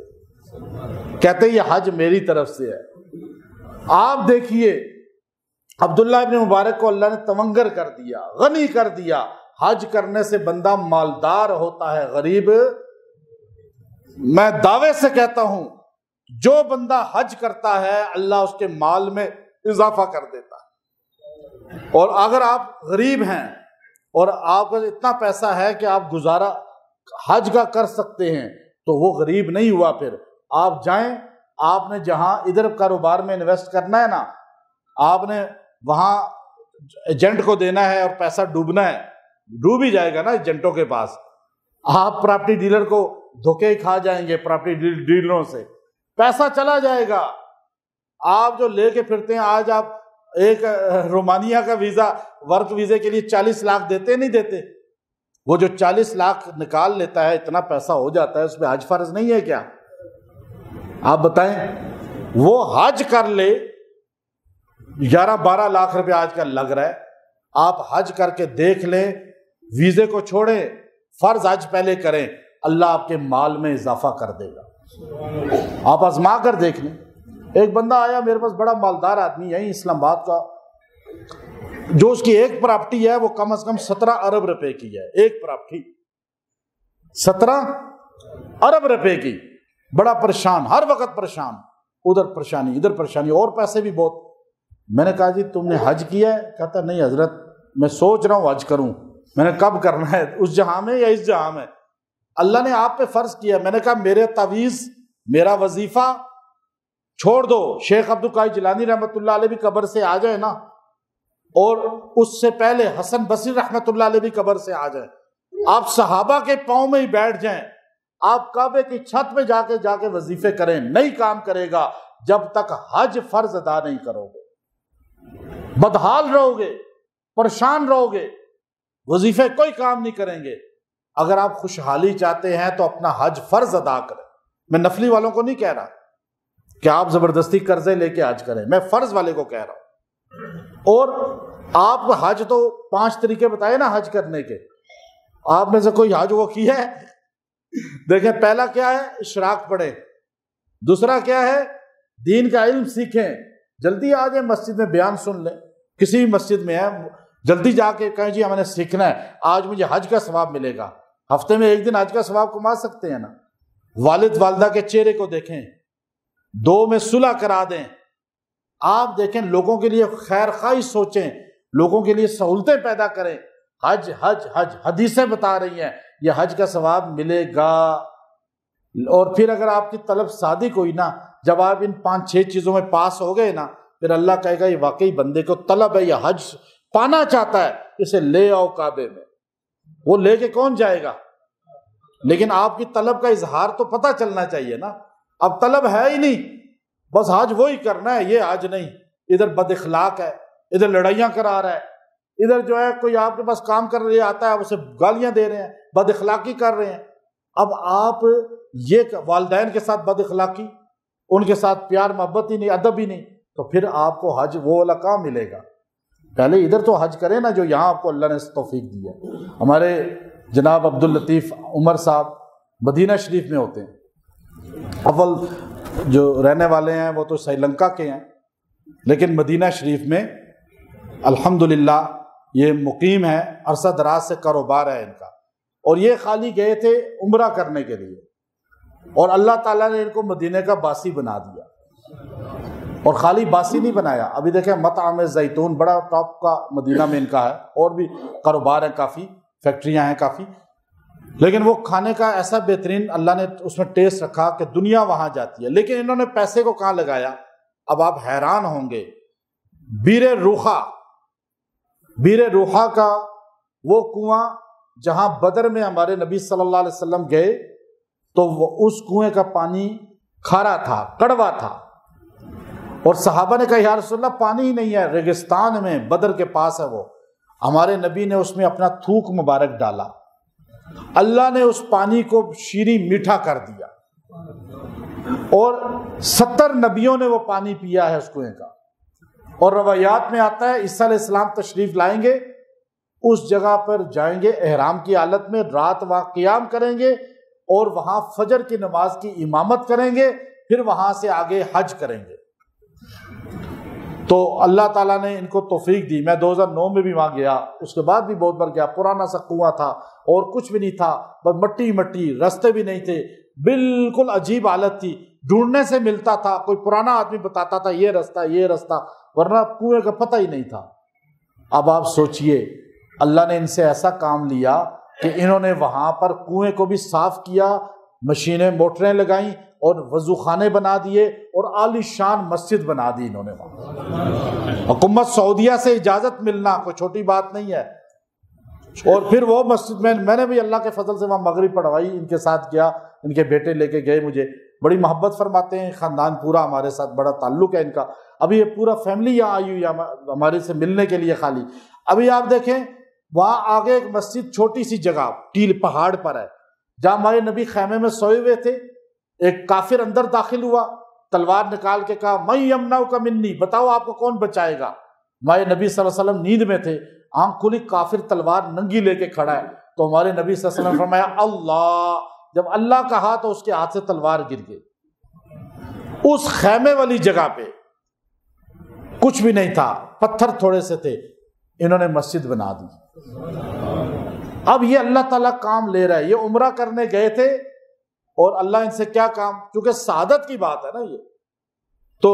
کہتے یہ حج میری طرف سے ہے۔ آپ دیکھیے عبداللہ ابن مبارک کو اللہ نے تونگر کر دیا، غنی کر دیا۔ حج کرنے سے بندہ مالدار ہوتا ہے، غریب۔ میں دعوے سے کہتا ہوں جو بندہ حج کرتا ہے اللہ اس کے مال میں اضافہ کر دیتا ہے۔ اور اگر آپ غریب ہیں اور آپ کا اتنا پیسہ ہے کہ آپ گزارا حج کا کر سکتے ہیں تو وہ غریب نہیں ہوا۔ پھر آپ جائیں، آپ نے جہاں ادھر کاروبار میں انویسٹ کرنا ہے نا، آپ نے وہاں ایجنٹ کو دینا ہے اور پیسہ ڈوبنا ہے، ڈوب ہی جائے گا نا ایجنٹوں کے پاس۔ آپ پراپرٹی ڈیلر کو دھوکے کھا جائیں گے، پراپرٹی ڈیلروں سے پیسہ چلا جائے گا۔ آپ جو لے کے پھرتے ہیں، آج آپ ایک رومانیہ کا ویزا ورک ویزے کے لیے 40 لاکھ دیتے نہیں دیتے؟ وہ جو 40 لاکھ نکال لیتا ہے، اتنا پیسہ ہو جاتا ہے، اس پہ حج فرض نہیں ہے کیا؟ آپ بتائیں، وہ حج کر لے، 11-12 لاکھ روپے آج کل لگ رہا ہے، آپ حج کر کے دیکھ لیں، ویزے کو چھوڑیں، فرض حج پہلے کریں، اللہ آپ کے مال میں اضافہ کر دے گا۔ آپ آزما کر دیکھ لیں۔ ایک بندہ آیا میرے پاس، بڑا مالدار آدمی ہے اسلام آباد کا، جو اس کی ایک پراپرٹی ہے وہ کم از کم 17 ارب روپے کی ہے، ایک پراپرٹی 17 ارب روپے کی، بڑا پریشان، ہر وقت پریشان، ادھر پریشانی ادھر پریشانی، اور پیسے بھی بہت۔ میں نے کہا جی تم نے حج کیا ہے؟ کہتا نہیں حضرت میں سوچ رہا ہوں حج کروں۔ میں نے کب کرنا ہے، اس جہاں میں یا اس جہاں میں؟ اللہ نے آپ پہ فرض کیا۔ میں نے کہا میرے تعویذ، میرا وظیفہ چھوڑ دو۔ شیخ عبدالقادر جیلانی رحمۃ اللہ علیہ بھی قبر سے آ جائے نا، اور اس سے پہلے حسن بصری رحمۃ اللہ علیہ بھی قبر سے آ جائیں، آپ صحابہ کے پاؤں میں ہی بیٹھ جائیں، آپ کعبے کی چھت پہ جا کے وظیفے کریں، نہیں کام کرے گا جب تک حج فرض ادا نہیں کرو گے۔ بدحال رہو گے، پریشان رہو گے، وظیفے کوئی کام نہیں کریں گے۔ اگر آپ خوشحالی چاہتے ہیں تو اپنا حج فرض ادا کریں۔ میں نفلی والوں کو نہیں کہہ رہا کہ آپ زبردستی قرضے لے کے حج کریں، میں فرض والے کو کہہ رہا ہوں۔ اور آپ حج تو 5 طریقے بتائے نا حج کرنے کے، آپ میں سے کوئی حج وہ کیا ہے؟ دیکھیں پہلا کیا ہے، اشراق پڑھیں۔ دوسرا کیا ہے، دین کا علم سیکھیں، جلدی آ جائیں مسجد میں بیان سن لیں، کسی بھی مسجد میں ہے جلدی جا کے کہیں جی ہم نے سیکھنا ہے، آج مجھے حج کا ثواب ملے گا۔ ہفتے میں ایک دن حج کا ثواب کما سکتے ہیں نا۔ والد والدہ کے چہرے کو دیکھیں، 2 میں صلح کرا دیں، آپ دیکھیں لوگوں کے لیے خیر خواہی سوچیں، لوگوں کے لیے سہولتیں پیدا کریں۔ حج حج حج حدیثیں بتا رہی ہیں یہ حج کا ثواب ملے گا۔ اور پھر اگر آپ کی طلب صادق ہوئی نا، جب آپ ان 5-6 چیزوں میں پاس ہو گئے نا، پھر اللہ کہے گا یہ واقعی بندے کو طلب ہے، یہ حج پانا چاہتا ہے، اسے لے آؤ کعبے میں۔ وہ لے کے کون جائے گا؟ لیکن آپ کی طلب کا اظہار تو پتہ چلنا چاہیے نا۔ اب طلب ہے ہی نہیں، بس حج وہی کرنا ہے، یہ حج نہیں، ادھر بد اخلاق ہے، ادھر لڑائیاں کرا رہا ہے، ادھر جو ہے کوئی آپ کے پاس کام کر رہے آتا ہے آپ اسے گالیاں دے رہے ہیں، بد اخلاقی کر رہے ہیں۔ اب آپ یہ والدین کے ساتھ بد اخلاقی، ان کے ساتھ پیار محبت ہی نہیں، ادب ہی نہیں، تو پھر آپ کو حج وہ والا کہاں ملے گا؟ پہلے ادھر تو حج کریں نا جو یہاں آپ کو اللہ نے توفیق دی ہے۔ ہمارے جناب عبداللطیف عمر صاحب مدینہ شریف میں ہوتے ہیں، اول جو رہنے والے ہیں وہ تو سری لنکا کے ہیں، لیکن مدینہ شریف میں الحمدللہ یہ مقیم ہے، عرصہ دراز سے کاروبار ہے ان کا، اور یہ خالی گئے تھے عمرہ کرنے کے لیے، اور اللہ تعالیٰ نے ان کو مدینہ کا باسی بنا دیا۔ اور خالی باسی نہیں بنایا، ابھی دیکھیں مطعم زیتون بڑا ٹاپ کا مدینہ میں ان کا ہے، اور بھی کاروبار ہیں، کافی فیکٹریاں ہیں کافی۔ لیکن وہ کھانے کا ایسا بہترین اللہ نے اس میں ٹیسٹ رکھا کہ دنیا وہاں جاتی ہے، لیکن انہوں نے پیسے کو کہاں لگایا؟ اب آپ حیران ہوں گے، بیر روحا کا وہ کنواں جہاں بدر میں ہمارے نبی صلی اللہ علیہ وسلم گئے تو وہ اس کنویں کا پانی کھارا تھا، کڑوا تھا، اور صحابہ نے کہا یا رسول اللہ پانی ہی نہیں ہے، ریگستان میں بدر کے پاس ہے وہ۔ ہمارے نبی نے اس میں اپنا تھوک مبارک ڈالا، اللہ نے اس پانی کو شیریں میٹھا کر دیا، اور 70 نبیوں نے وہ پانی پیا ہے اس کنویں کا۔ اور روایات میں آتا ہے عیسیٰ علیہ السلام تشریف لائیں گے، اس جگہ پر جائیں گے احرام کی حالت میں، رات وہاں قیام کریں گے اور وہاں فجر کی نماز کی امامت کریں گے، پھر وہاں سے آگے حج کریں گے۔ تو اللہ تعالیٰ نے ان کو توفیق دی۔ میں 2009 میں بھی وہاں گیا، اس کے بعد بھی بہت بار گیا، پرانا سا کنواں تھا اور کچھ بھی نہیں تھا، بس مٹی مٹی، راستے بھی نہیں تھے، بالکل عجیب حالت تھی، ڈھونڈنے سے ملتا تھا، کوئی پرانا آدمی بتاتا تھا یہ راستہ، ورنہ کنویں کا پتہ ہی نہیں تھا۔ اب آپ سوچئے اللہ نے ان سے ایسا کام لیا کہ انہوں نے وہاں پر کنویں کو بھی صاف کیا، مشینیں موٹریں لگائیں اور وضو خانے بنا دیے اور عالی شان مسجد بنا دی انہوں نے وہاں۔ حکومت سعودیہ سے اجازت ملنا کوئی چھوٹی بات نہیں ہے۔ اور پھر وہ مسجد میں نے بھی اللہ کے فضل سے وہاں مغرب پڑھوائی، ان کے ساتھ گیا، ان کے بیٹے لے کے گئے، مجھے بڑی محبت فرماتے ہیں، خاندان پورا ہمارے ساتھ بڑا تعلق ہے ان کا۔ ابھی یہ پورا فیملی یہاں آئی ہوئی ہے ہمارے سے ملنے کے لیے خالی۔ ابھی آپ دیکھیں وہاں آگے ایک مسجد چھوٹی سی جگہ ٹیل پہاڑ پر ہے، جہاں ہمارے نبی خیمے میں سوئے ہوئے تھے، ایک کافر اندر داخل ہوا، تلوار نکال کے کہا من یمنعک منی، بتاؤ آپ کو کون بچائے گا؟ ہمارے نبی صلی اللہ علیہ وسلم نیند میں تھے، آنکھ کھلی، کافر تلوار ننگی لے کے کھڑا ہے، تو ہمارے نبی صلی اللہ علیہ وسلم نے فرمایا اللہ، جب اللہ کہا تو اس کے ہاتھ سے تلوار گر گئی۔ اس خیمے والی جگہ پہ کچھ بھی نہیں تھا، پتھر تھوڑے سے تھے، انہوں نے مسجد بنا دی۔ اب یہ اللہ تعالیٰ کام لے رہا ہے، یہ عمرہ کرنے گئے تھے اور اللہ ان سے کیا کام، کیونکہ سعادت کی بات ہے نا یہ، تو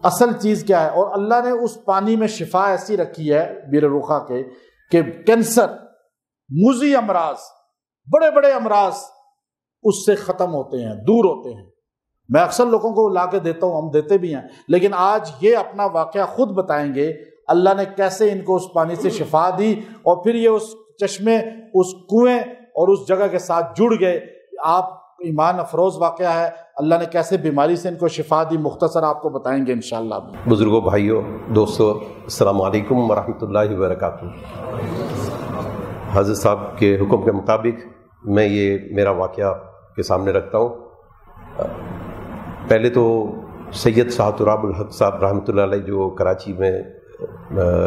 اصل چیز کیا ہے، اور اللہ نے اس پانی میں شفا ایسی رکھی ہے بیر روخا کے کہ کینسر، موذی امراض، بڑے بڑے امراض اس سے ختم ہوتے ہیں، دور ہوتے ہیں۔ میں اکثر لوگوں کو لا کے دیتا ہوں، ہم دیتے بھی ہیں، لیکن آج یہ اپنا واقعہ خود بتائیں گے اللہ نے کیسے ان کو اس پانی سے شفا دی، اور پھر یہ اس چشمے، اس کنویں اور اس جگہ کے ساتھ جڑ گئے۔ آپ ایمان افروز واقعہ ہے، اللہ نے کیسے بیماری سے ان کو شفا دی، مختصر آپ کو بتائیں گے انشاءاللہ۔ بزرگوں، بھائیوں، دوستوں، السلام علیکم ورحمۃ اللہ وبرکاتہ۔ حضرت صاحب کے حکم کے مطابق میں یہ میرا واقعہ کے سامنے رکھتا ہوں۔ پہلے تو سید شاہ تراب الحق صاحب رحمۃ اللہ علیہ جو کراچی میں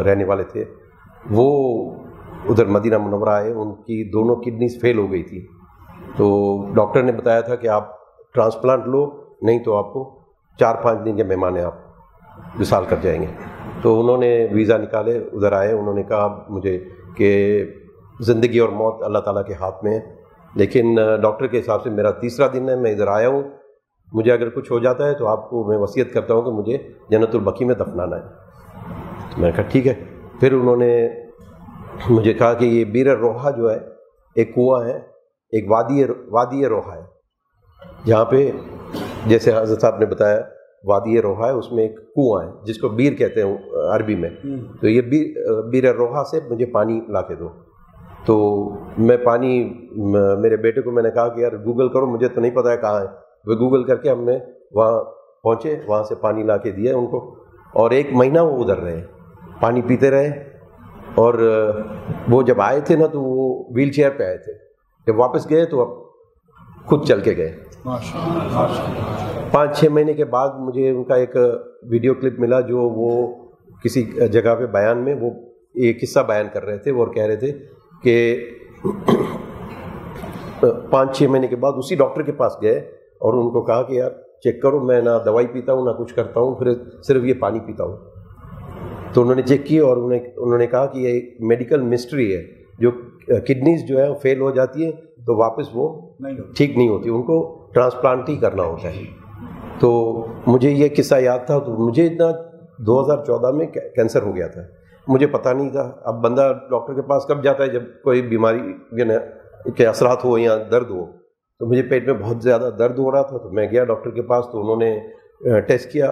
رہنے والے تھے، وہ ادھر مدینہ منورہ آئے، ان کی دونوں کڈنیز فیل ہو گئی تھی، تو ڈاکٹر نے بتایا تھا کہ آپ ٹرانسپلانٹ لو، نہیں تو آپ کو 4-5 دن کے مہمان آپ وصال کر جائیں گے۔ تو انہوں نے ویزا نکالے، ادھر آئے، انہوں نے کہا مجھے کہ زندگی اور موت اللہ تعالیٰ کے ہاتھ میں ہے، لیکن ڈاکٹر کے حساب سے میرا 3را دن ہے، میں ادھر آیا ہوں، مجھے اگر کچھ ہو جاتا ہے تو آپ کو میں وصیت کرتا ہوں کہ مجھے جنت البقیع میں دفنانا ہے۔ تو میں نے کہا ٹھیک ہے۔ پھر انہوں نے مجھے کہا کہ یہ بیر روحا جو ہے ایک کنواں ہے، ایک وادی روحا ہے، جہاں پہ جیسے حضرت صاحب نے بتایا وادی روحا ہے، اس میں ایک کنواں ہے جس کو بیر کہتے ہیں عربی میں، تو یہ بیر روحا سے مجھے پانی لا کے دو۔ تو میں پانی، میرے بیٹے کو میں نے کہا کہ یار گوگل کرو، مجھے تو نہیں پتا ہے کہاں ہے، وہ گوگل کر کے ہم نے وہاں پہنچے، وہاں سے پانی لا کے دیا ان کو، اور 1 مہینہ وہ ادھر رہے، پانی پیتے رہے۔ اور وہ جب آئے تھے نا تو وہ ویل چیئر پہ آئے تھے، جب واپس گئے تو اب خود چل کے گئے۔ 5-6 مہینے کے بعد مجھے ان کا ایک ویڈیو کلپ ملا، جو وہ کسی جگہ پہ بیان میں وہ ایک قصہ بیان کر رہے تھے، وہ کہہ رہے تھے کہ 5-6 مہینے کے بعد اسی ڈاکٹر کے پاس گئے اور ان کو کہا کہ یار چیک کرو، میں نہ دوائی پیتا ہوں نہ کچھ کرتا ہوں، پھر صرف یہ پانی پیتا ہوں۔ تو انہوں نے چیک کی اور انہوں نے کہا کہ یہ ایک میڈیکل مسٹری ہے، جو کڈنیز جو ہے فیل ہو جاتی ہیں تو واپس وہ ٹھیک نہیں ہوتی، ان کو ٹرانسپلانٹ ہی کرنا ہوتا ہے۔ تو مجھے یہ قصہ یاد تھا، تو مجھے اتنا 2014 میں کینسر ہو گیا تھا، مجھے پتہ نہیں تھا۔ اب بندہ ڈاکٹر کے پاس کب جاتا ہے جب کوئی بیماری کے اثرات ہو یا درد ہو. تو مجھے پیٹ میں بہت زیادہ درد ہو رہا تھا، تو میں گیا ڈاکٹر کے پاس. تو انہوں نے ٹیسٹ کیا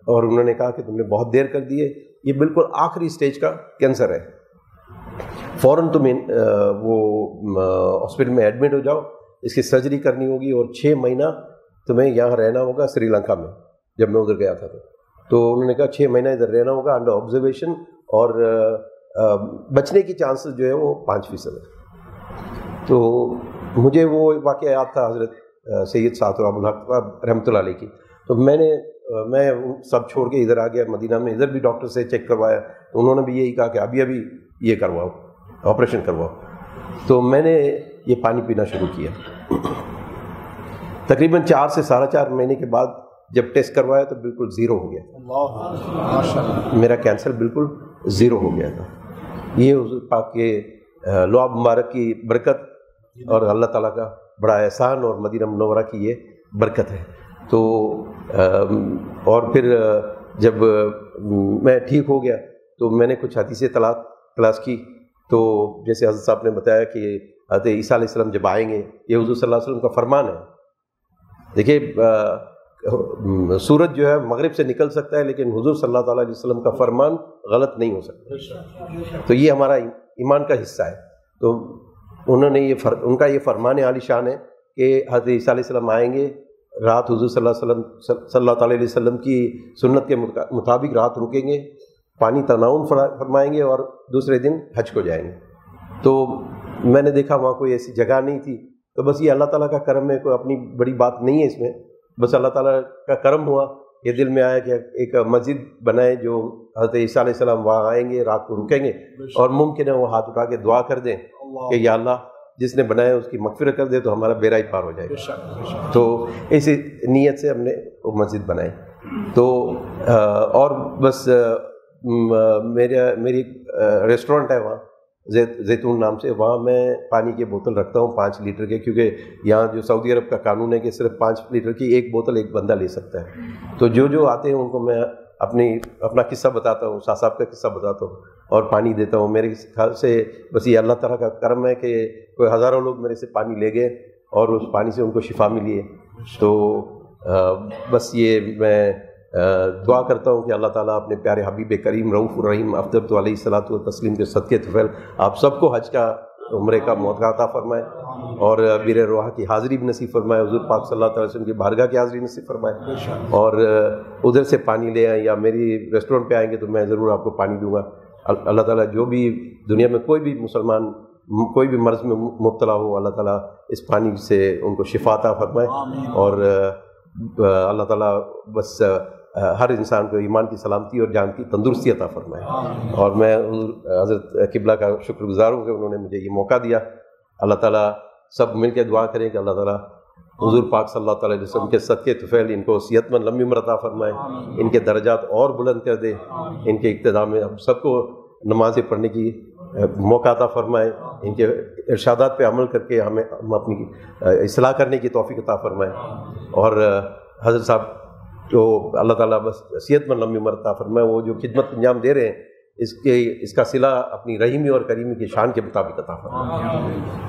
اور انہوں نے کہا کہ تم نے بہت دیر کر دی ہے، یہ بالکل آخری سٹیج کا کینسر ہے، فوراً تم وہ ہاسپٹل میں ایڈمٹ ہو جاؤ، اس کی سرجری کرنی ہوگی اور 6 مہینہ تمہیں یہاں رہنا ہوگا سری لنکا میں. جب میں ادھر گیا تھا تو انہوں نے کہا 6 مہینہ ادھر رہنا ہوگا انڈر آبزرویشن، اور بچنے کی چانسز جو ہے وہ 5% ہے. تو مجھے وہ واقعہ یاد تھا حضرت سید سعد تراب الحق رحمۃ اللہ علیہ کی. تو میں سب چھوڑ کے ادھر آ گیا مدینہ میں. ادھر بھی ڈاکٹر سے چیک کروایا، انہوں نے بھی یہی کہا کہ ابھی یہ کرواؤ، آپریشن کرواؤ. تو میں نے یہ پانی پینا شروع کیا. تقریباً 4 سے 4.5 مہینے کے بعد جب ٹیسٹ کروایا تو بالکل 0 ہو گیا. میرا کینسر بالکل 0 ہو گیا تھا. یہ حضور پاک کے لعاب مبارک کی برکت اور اللہ تعالیٰ کا بڑا احسان اور مدینہ منورہ کی یہ برکت ہے. تو اور پھر جب میں ٹھیک ہو گیا تو میں نے کچھ حدیث تلاش کی. تو جیسے حضرت صاحب نے بتایا کہ حضرت عیسیٰ علیہ السلام جب آئیں گے، یہ حضور صلی اللہ علیہ وسلم کا فرمان ہے. دیکھیے سورج جو ہے مغرب سے نکل سکتا ہے لیکن حضور صلی اللہ تعالیٰ علیہ وسلم کا فرمان غلط نہیں ہو سکتا. تو یہ ہمارا ایمان کا حصہ ہے. تو انہوں نے ان کا یہ فرمان عالی شان ہے کہ حضرت عیسیٰ علیہ السلام آئیں گے، رات حضور صلی اللہ تعالیٰ علیہ وسلم کی سنت کے مطابق رات رکیں گے، پانی تناول فرمائیں گے اور دوسرے دن حج کو جائیں گے. تو میں نے دیکھا وہاں کوئی ایسی جگہ نہیں تھی. تو بس یہ اللہ تعالیٰ کا کرم ہے، کوئی اپنی بڑی بات نہیں ہے اس میں. بس اللہ تعالیٰ کا کرم ہوا، یہ دل میں آیا کہ ایک مسجد بنائے جو حضرت عیسیٰ علیہ السلام وہاں آئیں گے، رات کو رکیں گے، اور ممکن ہے وہ ہاتھ اٹھا کے دعا کر دیں کہ یا اللہ جس نے بنایا اس کی مغفرت کر دے تو ہمارا بیڑا ہی پار ہو جائے گا. تو اسی نیت سے ہم نے وہ مسجد بنائی. تو اور بس میری ریسٹورنٹ ہے وہاں زیتون نام سے، وہاں میں پانی کی بوتل رکھتا ہوں 5 لیٹر کے، کیونکہ یہاں جو سعودی عرب کا قانون ہے کہ صرف 5 لیٹر کی ایک بوتل ایک بندہ لے سکتا ہے. تو جو آتے ہیں ان کو میں اپنا قصہ بتاتا ہوں، شاہ صاحب کا قصہ بتاتا ہوں اور پانی دیتا ہوں. میرے خیال سے بس یہ اللہ تعالیٰ کا کرم ہے کہ کوئی ہزاروں لوگ میرے سے پانی لے گئے اور اس پانی سے ان کو شفا ملی ہے. تو بس یہ میں دعا کرتا ہوں کہ اللہ تعالیٰ اپنے پیارے حبیب کریم رؤوف الرحیم افضل تو علیہ الصلاۃ والتسلیم کے صدقے طفیل آپ سب کو حج کا عمرے کا موقع عطا فرمائے اور بیر روحہ کی حاضری بھی نصیب فرمائے، حضور پاک صلی اللہ علیہ وسلم کی بارگاہ کی حاضری نصیب فرمائے. اور ادھر سے پانی لے آئیں یا میری ریسٹورنٹ پہ آئیں گے تو میں ضرور آپ کو پانی دوں گا. اللہ تعالیٰ جو بھی دنیا میں کوئی بھی مسلمان کوئی بھی مرض میں مبتلا ہو، اللہ تعالیٰ اس پانی سے ان کو شفا عطا فرمائے. اور اللہ تعالیٰ بس ہر انسان کو ایمان کی سلامتی اور جان کی تندرستی عطا فرمائے. اور میں حضرت قبلہ کا شکر گزار ہوں کہ انہوں نے مجھے یہ موقع دیا. اللہ تعالیٰ سب مل کے دعا کریں کہ اللہ تعالیٰ حضور پاک صلی اللہ تعالیٰ علیہ وسلم کے صدقے طفیل ان کو صحت مند لمبی عمر عطا فرمائے، ان کے درجات اور بلند کر دے، ان کے اقتداء میں ہم سب کو نمازیں پڑھنے کی موقع عطا فرمائے، ان کے ارشادات پہ عمل کر کے ہم اپنی اصلاح کرنے کی توفیق عطا فرمائے. اور حضرت صاحب جو اللہ تعالیٰ بس صحت مند لمبی عمر عطا فرمائے، وہ جو خدمت انجام دے رہے ہیں اس کا صلہ اپنی رحیمی اور کریمی کی شان کے مطابق عطا فرمائے.